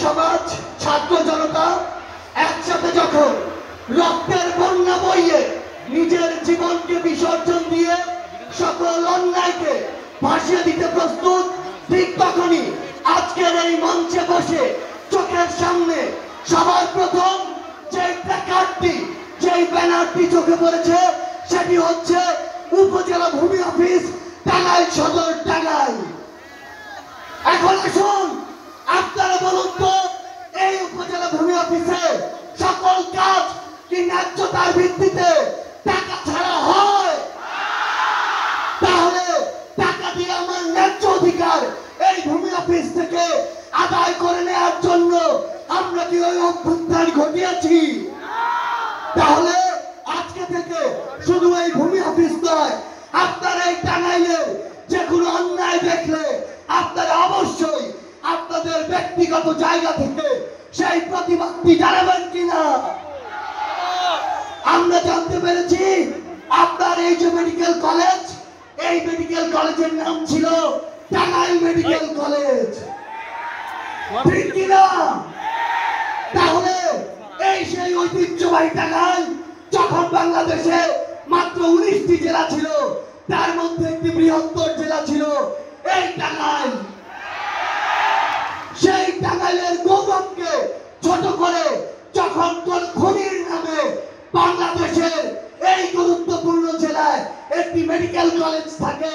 সমাজ ছাত্র জনতা একসাথে যখন রক্তের বন্যা বইয়ে নিজের জীবনকে বিসর্জন দিয়ে সকল অন্যায়কে ভাসিয়ে দিতে প্রস্তুত, ঠিক তখনই আজকের এই মঞ্চে বসে চোখের সামনে সবার প্রথম যে প্ল্যাকার্ডটি, যে ব্যানারটি চোখে পড়েছে সেটি হচ্ছে উপজেলা ভূমি অফিস, টাঙ্গাইল সদর, টাঙ্গাইল। এখন আসুন আপনারা বলুন তো, এই উপজেলা ভূমি অফিসে সকল কাজ কি ন্যায্যতার ভিত্তিতে টাকা ছাড়া হয়? তাহলে টাকা দিয়ে আমার ন্যায্য অধিকার এই ভূমি অফিস থেকে আদায় করে নেওয়ার জন্য আমরা কি ওই অভ্যুত্থান ঘটিয়েছি? তাহলে আজকে থেকে শুধু এই ভূমি অফিস নয়, আপনারা এই টাঙ্গাইলের যে কোনো অন্যায় দেখলে আপনারা অবশ্যই আপনাদের ব্যক্তিগত জায়গা থেকে সেই প্রতিবাদটি জানাবেন কিনা? আমরা জানতে পেরেছি আপনার এই যে মেডিকেল কলেজ, এই মেডিকেল কলেজের নাম ছিল টাঙ্গাইল মেডিকেল কলেজ, ঠিক কিনা? তাহলে এই সেই ঐতিহ্যবাহী টাঙ্গাইল, যখন বাংলাদেশে মাত্র 19টি জেলা ছিল, তার মধ্যে একটি বৃহত্তর জেলা ছিল এই টাঙ্গাইল। সেই টাঙ্গাইলের গৌরবকে ছোট করে যখন কোন খনির নামে বাংলাদেশের এই গুরুত্বপূর্ণ জেলায় একটি মেডিকেল কলেজ থাকে,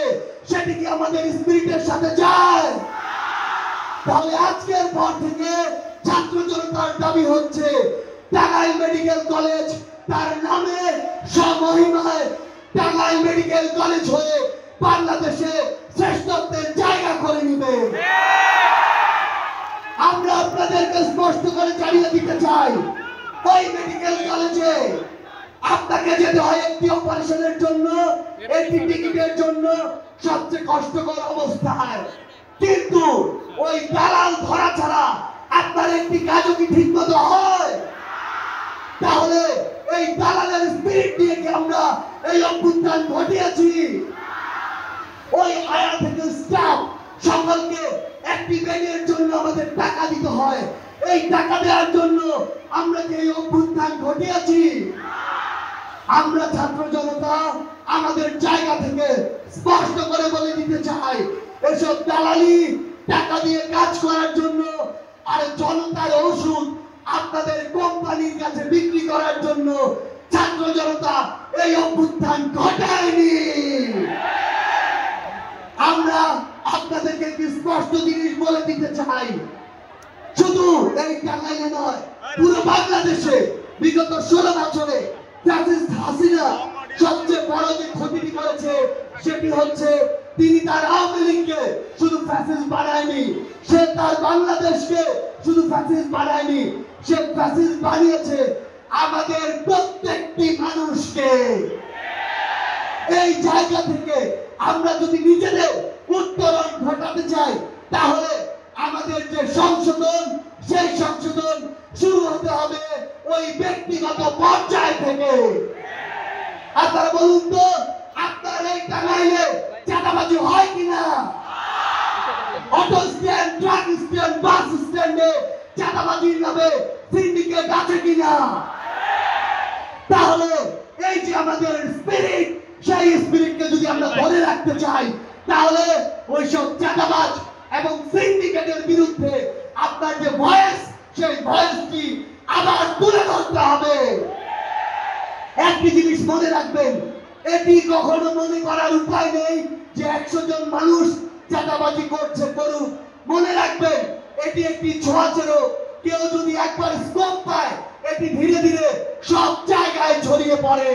সেটি কি আমাদের স্পিরিটের সাথে যায়? তাহলে আজকের পর থেকে ছাত্র জনতার দাবি হচ্ছে টাঙ্গাইল মেডিকেল কলেজ তার নামে সমহিমায় টাঙ্গাইল মেডিকেল কলেজ হয়ে বাংলাদেশে শ্রেষ্ঠত্বের জায়গা করে নিবে। আমরা আপনাদেরকে স্পষ্ট করে জানিয়ে দিতে চাই, ওই মেডিকেল কলেজে আপনাকে যেতে হয় একটি অপারেশনের জন্য, একটি টিকিটের জন্য, সবচেয়ে কষ্টকর অবস্থায়। কিন্তু ওই দালাল ধরা ছাড়া আপনার একটি কাজও কি ঠিক মতো হয়? তাহলে এই দালালের স্পিরিট নিয়ে কি আমরা এই অভ্যুত্থান ঘটিয়েছি? ওই আয়া থেকে স্টাফ সকলকে একটি বেডের জন্য আমাদের টাকা দিতে হয়, এই টাকা দেওয়ার জন্য আমরা কি এই অভ্যুত্থান ঘটিয়েছি? আমরা ছাত্র জনতা আমাদের জায়গা থেকে স্পষ্ট করে বলে দিতে চাই, এসব দালালি টাকা দিয়ে কাজ করার জন্য আর জনতার ওষুধ আপনাদের কোম্পানির কাছে বিক্রি করার জন্য ছাত্র জনতা এই অভ্যুত্থান ঘটায়নি। আমরা আপনাদেরকে একটি স্পষ্ট জিনিস বলে দিতে চাই, শুধু এই টাঙ্গাইলে নয়, পুরো বাংলাদেশে বিগত 16 বছরে ফ্যাসিস্ট হাসিনা সবচেয়ে বড় যে ক্ষতিটি করেছে সেটি হচ্ছে তিনি তার আওয়ামী লীগকে শুধু ফ্যাসিস্ট বানায়নি, সে তার বাংলাদেশকে শুধু ফ্যাসিস্ট বানায়নি, সে ফ্যাসিস্ট বানিয়েছে আমাদের প্রত্যেকটি মানুষকে। এই জায়গা থেকে আমরা যদি নিজেদের উত্তরণ ঘটাতে চাই, তাহলে আমাদের যে সংশোধন, সেই সংশোধন শুরু হতে হবে ওই ব্যক্তিগত পর্যায় থেকে। আপনারা বলুন তো, আপনার এই টাঙ্গাইলে চাঁদাবাজি হয় কিনা? অটো স্ট্যান্ড, ট্রাক স্ট্যান্ড, বাস স্ট্যান্ডে চাঁদাবাজির নামে সিন্ডিকেট আছে কিনা? তাহলে এই যে আমাদের স্পিরিট, সেই স্পিরিটকে যদি আমরা ধরে রাখতে চাই, তাহলে ওইসব চাঁদাবাজ এবং সিন্ডিকেটের বিরুদ্ধে আপনার যে ভয়েস, সেই ভয়েসটি আবার তুলে ধরতে হবে। একটি জিনিস মনে রাখবেন, এটি কখনো মনে করার উপায় নেই যে 100 জন মানুষ চাঁদাবাজি করছে, করুক। মনে রাখবেন, এটি একটি ছোঁয়াচেরো, কেউ যদি একবার স্কোপ পায়, এটি ধীরে ধীরে সব জায়গায় ছড়িয়ে পড়ে।